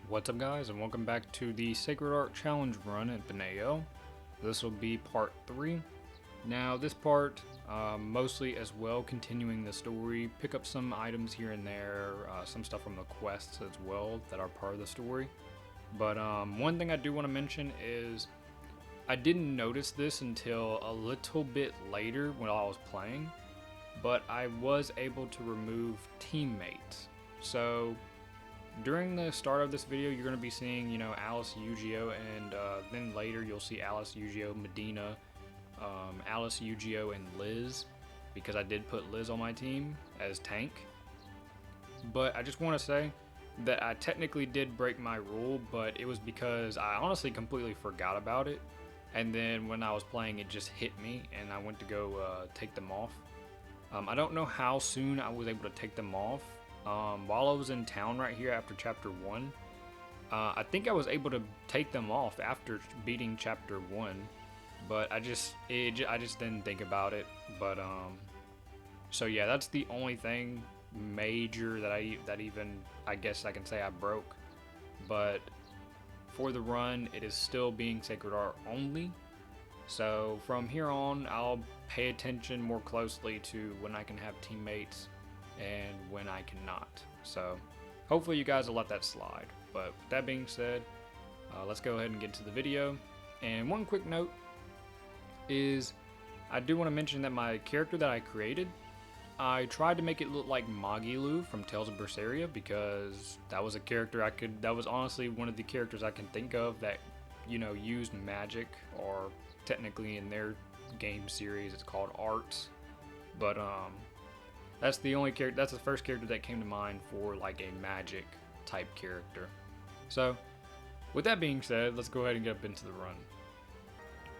What's up guys, and welcome back to the Sacred Art Challenge run at Beneo. This will be part 3. Now this part, mostly as well continuing the story, pick up some items here and there, some stuff from the quests as well that are part of the story. But one thing I do want to mention is I didn't notice this until a little bit later when I was playing, but I was able to remove teammates. So during the start of this video, you're going to be seeing, Alice, Yu-Gi-Oh, and then later you'll see Alice, Yu-Gi-Oh, Medina, Alice, Yu-Gi-Oh, and Liz, because I did put Liz on my team as tank. But I just want to say that I technically did break my rule, but it was because I honestly completely forgot about it. And then when I was playing, it just hit me, and I went to go take them off. I don't know how soon I was able to take them off. While I was in town right here after chapter 1, I think I was able to take them off after beating chapter 1, but I just didn't think about it. But so yeah, that's the only thing major that I guess I can say I broke. But for the run, it is still being Sacred Art only. So from here on, I'll pay attention more closely to when I can have teammates and when I cannot. So hopefully you guys will let that slide. But with that being said, let's go ahead and get to the video. And one quick note is I do want to mention that my character that I created, I tried to make it look like Magilu from Tales of Berseria, because that was a character that was honestly one of the characters I can think of that, used magic, or technically in their game series it's called arts. But that's the only character, that's the first character that came to mind for like a magic type character. So with that being said, let's go ahead and get up into the run.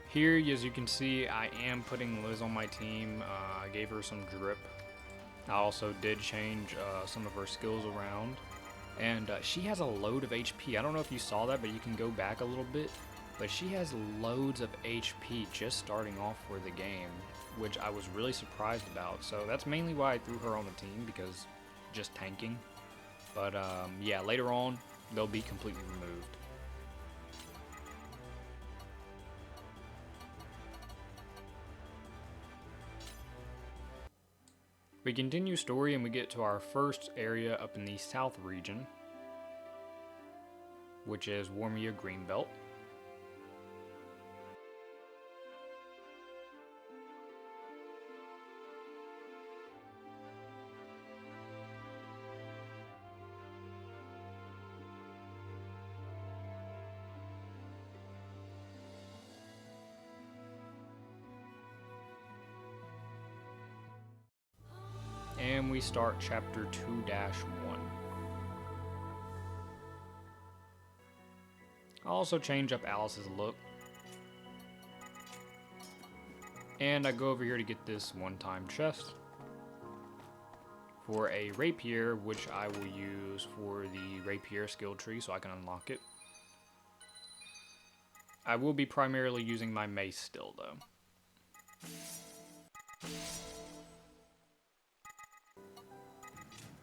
Here, as you can see, I am putting Liz on my team. I gave her some drip. I also did change some of her skills around, and she has a load of HP. I don't know if you saw that, but you can go back a little bit, but she has loads of HP just starting off for the game, which I was really surprised about. So that's mainly why I threw her on the team, because just tanking. But yeah, later on they'll be completely removed. We continue story and we get to our first area up in the south region, which is Warmia Greenbelt. And we start chapter 2-1. I'll also change up Alice's look. And I go over here to get this one-time chest for a rapier, which I will use for the rapier skill tree so I can unlock it. I will be primarily using my mace still though.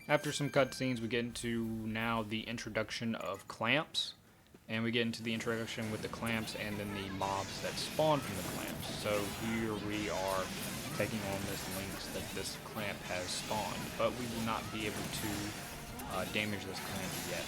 After some cutscenes, we get into now the introduction of clamps, and we get into the introduction with the clamps and then the mobs that spawn from the clamps. So here we are taking on this lynx that this clamp has spawned, but we will not be able to damage this clamp yet.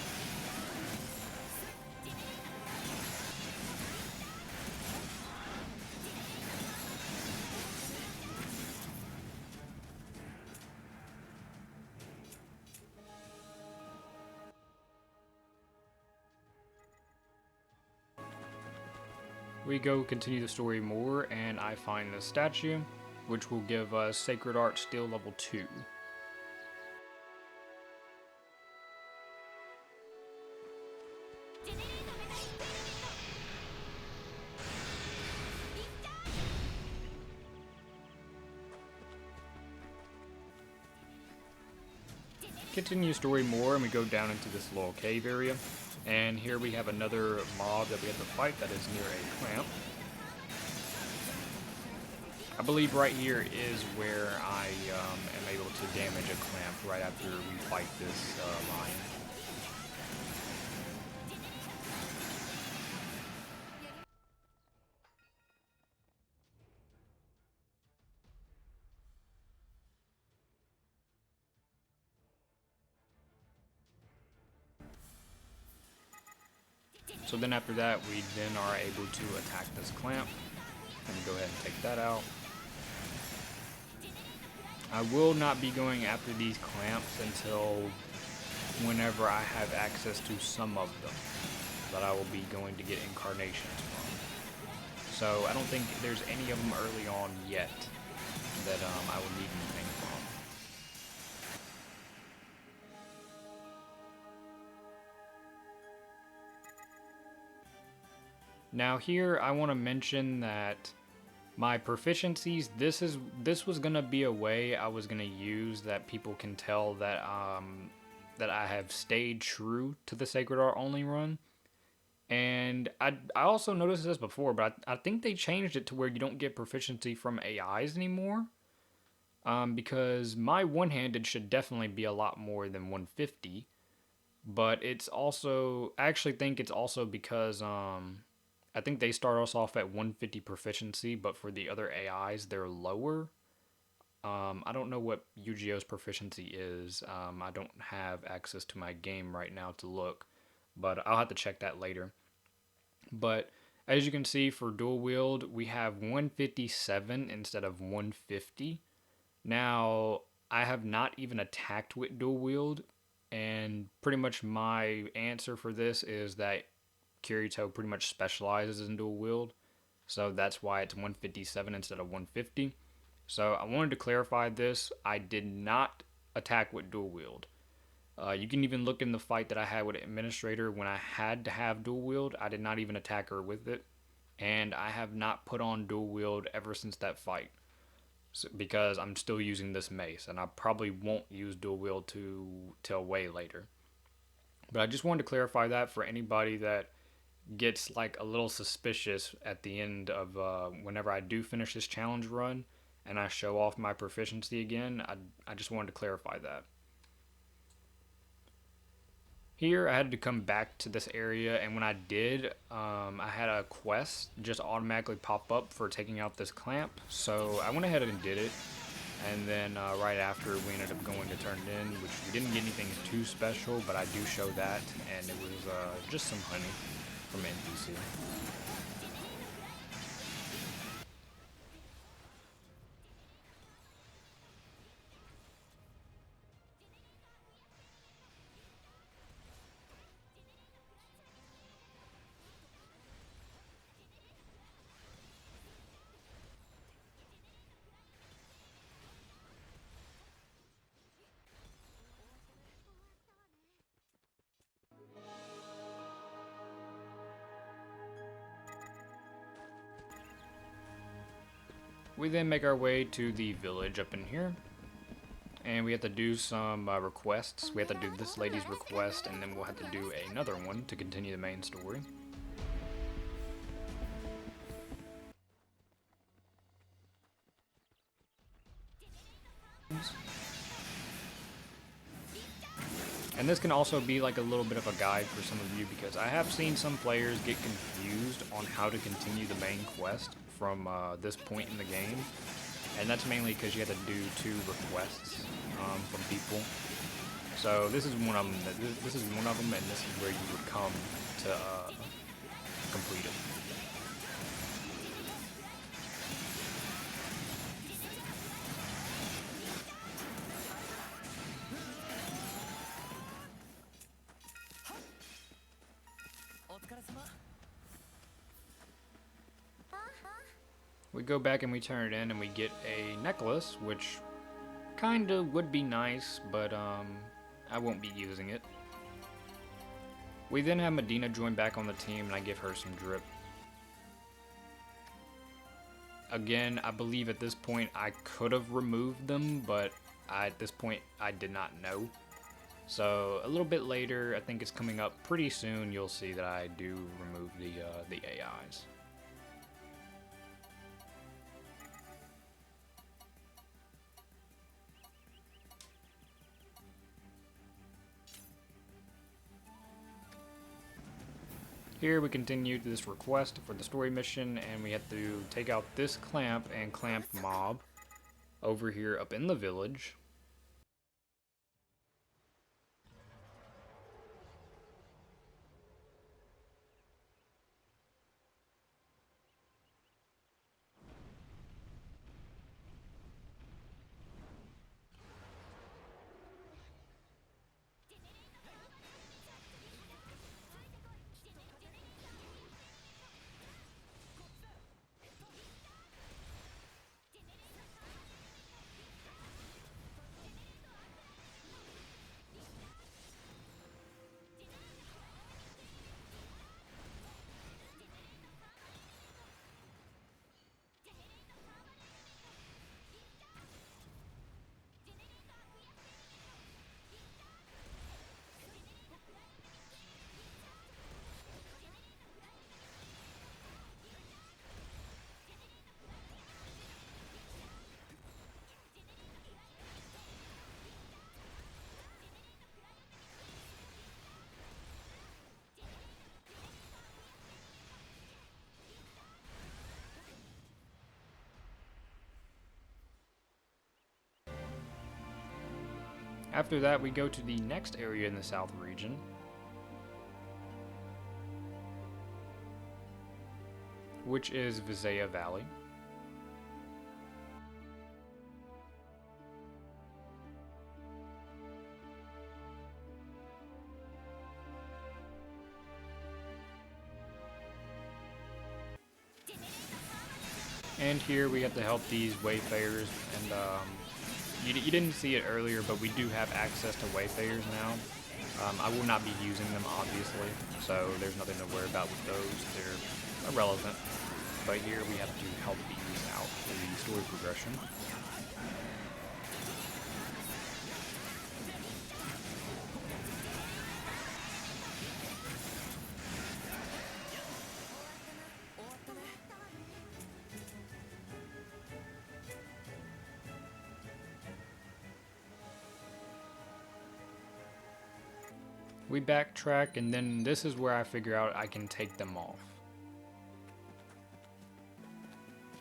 We go continue the story more, and I find this statue, which will give us Sacred Art Steel level 2. Continue story more, and we go down into this little cave area. And here we have another mob that we have to fight that is near a clamp. I believe right here is where I am able to damage a clamp right after we fight this lion. So then after that, we then are able to attack this clamp. Let me go ahead and take that out. I will not be going after these clamps until whenever I have access to some of them that I will be going to get incarnations from. So I don't think there's any of them early on yet that I will need anything from. Now here I want to mention that my proficiencies, this was gonna be a way I was gonna use that people can tell that that I have stayed true to the Sacred Art only run. And I also noticed this before, but I think they changed it to where you don't get proficiency from AIs anymore. Because my one-handed should definitely be a lot more than 150. But it's also, I actually think it's also because I think they start us off at 150 proficiency, but for the other AIs, they're lower. I don't know what Yu-Gi-Oh's proficiency is. I don't have access to my game right now to look, but I'll have to check that later. But as you can see, for dual wield, we have 157 instead of 150. Now, I have not even attacked with dual wield, and pretty much my answer for this is that Kirito pretty much specializes in dual wield, so that's why it's 157 instead of 150. So I wanted to clarify this. I did not attack with dual wield. You can even look in the fight that I had with Administrator when I had to have dual wield. I did not even attack her with it, and I have not put on dual wield ever since that fight. So, because I'm still using this mace, and I probably won't use dual wield till way later. But I just wanted to clarify that for anybody that gets like a little suspicious at the end of whenever I do finish this challenge run and I show off my proficiency again. I just wanted to clarify that. Here I had to come back to this area, and when I did, I had a quest just automatically pop up for taking out this clamp, so I went ahead and did it. And then right after, we ended up going to turn it in, which we didn't get anything too special, but I do show that, and it was just some honey from NPC. We then make our way to the village up in here, and we have to do some requests. We have to do this lady's request, and then we'll have to do another one to continue the main story. And this can also be like a little bit of a guide for some of you, because I have seen some players get confused on how to continue the main quest from this point in the game. And that's mainly because you have to do 2 requests from people. So this is one of them. This is one of them, and this is where you would come to complete it. We go back and we turn it in, and we get a necklace, which kinda would be nice, but I won't be using it. We then have Medina join back on the team, and I give her some drip. Again, I believe at this point I could have removed them, but at this point I did not know. So a little bit later, I think it's coming up pretty soon, you'll see that I do remove the AIs. Here we continue this request for the story mission, and we have to take out this clamp and clamp mob over here up in the village. After that, we go to the next area in the south region, which is Visaya Valley. And here we get to help these wayfarers, and you didn't see it earlier, but we do have access to wayfarers now. I will not be using them, obviously, so there's nothing to worry about with those. They're irrelevant. But here we have to help these out for the story progression. We backtrack, and then this is where I figure out I can take them off.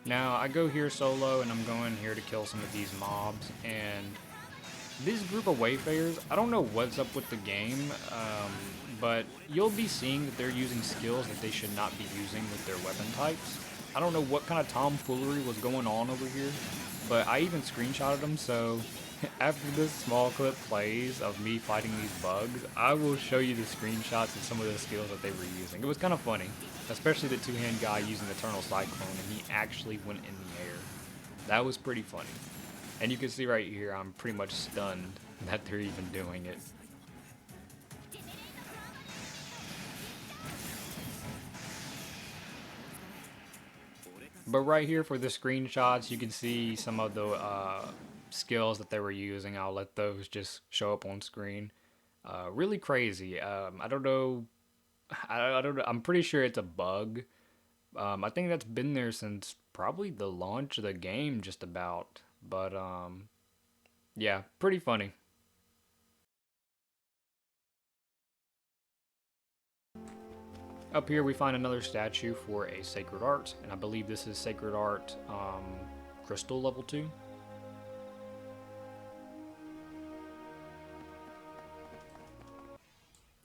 Now, I go here solo, and I'm going here to kill some of these mobs, and this group of wayfarers, I don't know what's up with the game, but you'll be seeing that they're using skills that they should not be using with their weapon types. I don't know what kind of tomfoolery was going on over here, but I even screenshotted them, so after this small clip plays of me fighting these bugs, I will show you the screenshots of some of the skills that they were using. It was kind of funny, especially the two-hand guy using Eternal Cyclone, and he actually went in the air. That was pretty funny. And you can see right here, I'm pretty much stunned that they're even doing it. But right here for the screenshots, you can see some of the skills that they were using. I'll let those just show up on screen. Really crazy. I don't know. I don't know. I'm pretty sure it's a bug. I think that's been there since probably the launch of the game, just about. But yeah, pretty funny. Up here we find another statue for a Sacred Art, and I believe this is Sacred Art Crystal level 2.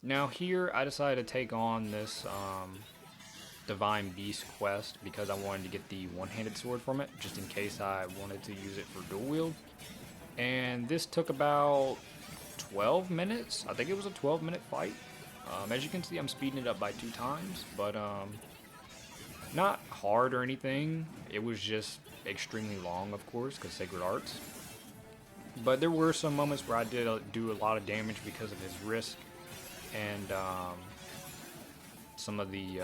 Now here I decided to take on this Divine Beast quest because I wanted to get the one-handed sword from it, just in case I wanted to use it for dual wield. And this took about 12 minutes. I think it was a 12-minute fight. As you can see, I'm speeding it up by 2 times, but not hard or anything. It was just extremely long, of course, because Sacred Arts. But there were some moments where I did do a lot of damage because of his risk and some of the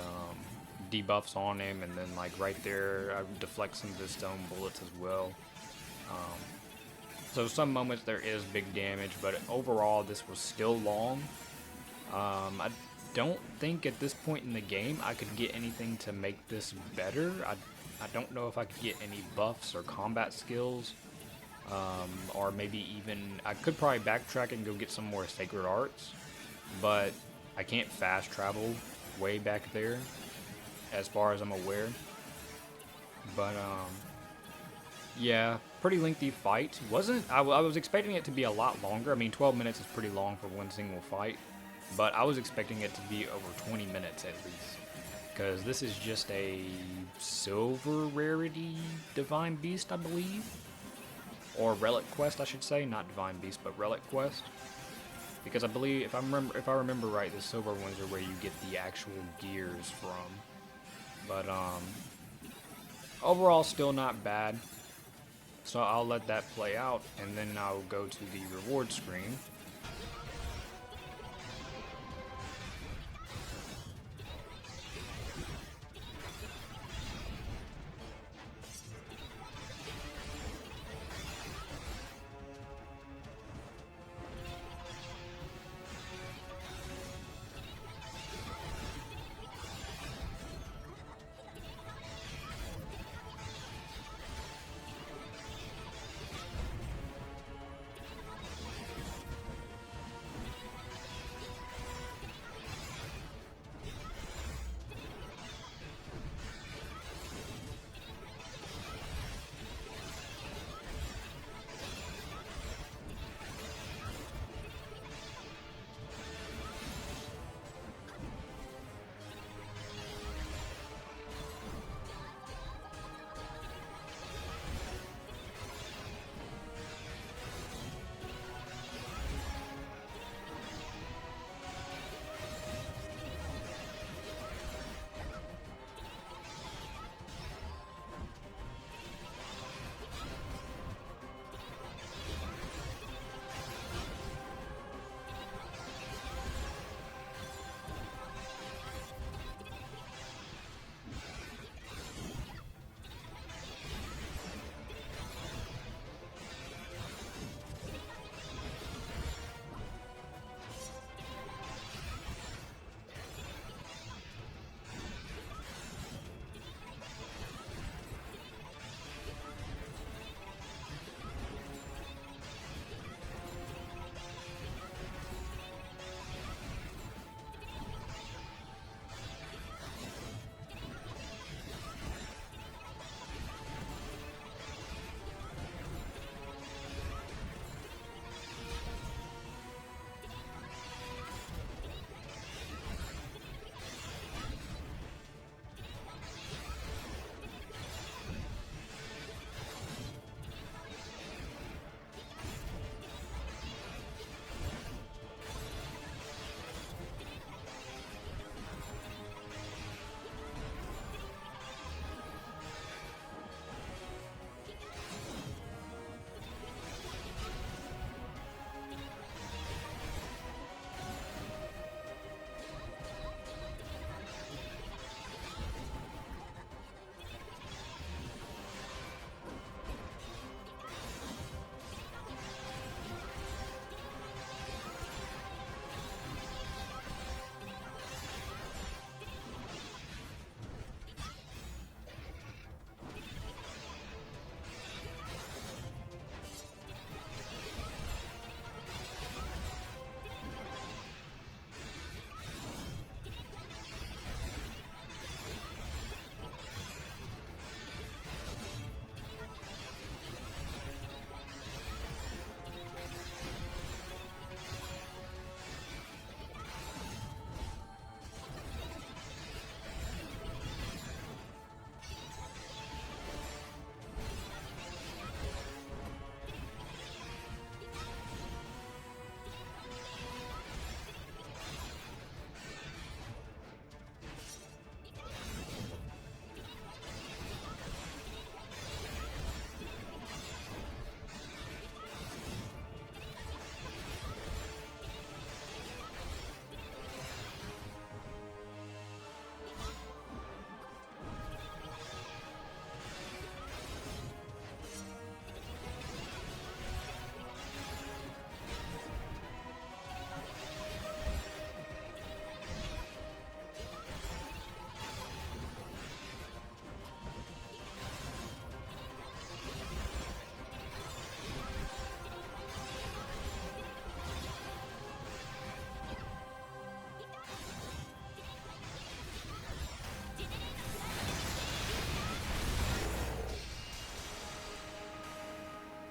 debuffs on him, and then like right there, I deflect some of his stone bullets as well. So some moments there is big damage, but overall this was still long. I don't think at this point in the game I could get anything to make this better. I don't know if I could get any buffs or combat skills, or maybe even, I could probably backtrack and go get some more Sacred Arts, but I can't fast travel way back there as far as I'm aware. But yeah, pretty lengthy fight. I was expecting it to be a lot longer. I mean, 12 minutes is pretty long for one single fight, but I was expecting it to be over 20 minutes at least, because this is just a silver rarity Divine Beast, I believe, or Relic Quest, I should say, not Divine Beast, but Relic Quest, because I believe, if I remember right, the silver ones are where you get the actual gears from. But overall, still not bad. So I'll let that play out, and then I'll go to the reward screen.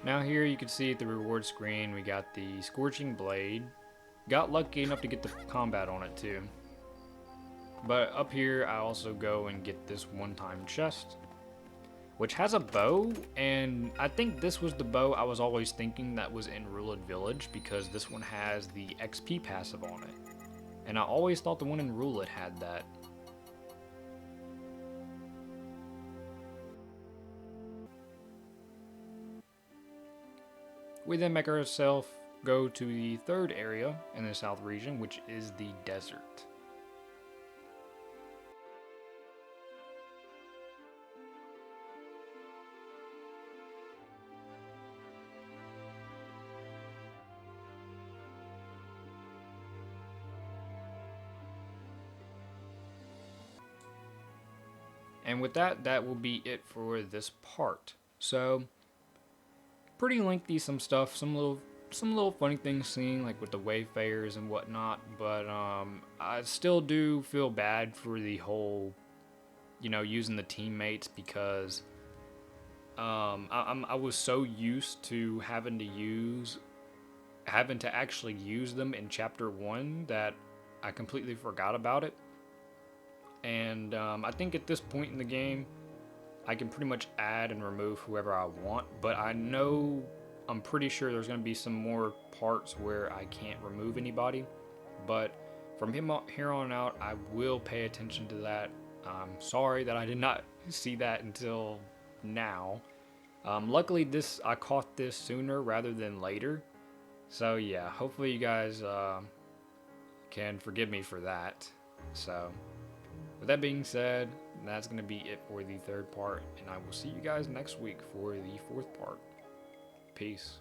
Now here you can see at the reward screen we got the Scorching Blade. Got lucky enough to get the combat on it too. But up here I also go and get this one-time chest, which has a bow, and I think this was the bow I was always thinking that was in Ruled Village, because this one has the XP passive on it. And I always thought the one in Ruled had that. We then make ourselves go to the third area in the south region, which is the desert. And with that, that will be it for this part. So, pretty lengthy, some stuff, some little funny things seen, like with the wayfarers and whatnot. But I still do feel bad for the whole, using the teammates, because I was so used to having to actually use them in chapter 1 that I completely forgot about it. And I think at this point in the game, I can pretty much add and remove whoever I want, but I'm pretty sure there's going to be some more parts where I can't remove anybody. But from here on out, I will pay attention to that. I'm sorry that I did not see that until now. Luckily, I caught this sooner rather than later. So yeah, hopefully you guys can forgive me for that. So, with that being said, that's going to be it for the third part, and I will see you guys next week for the fourth part. Peace.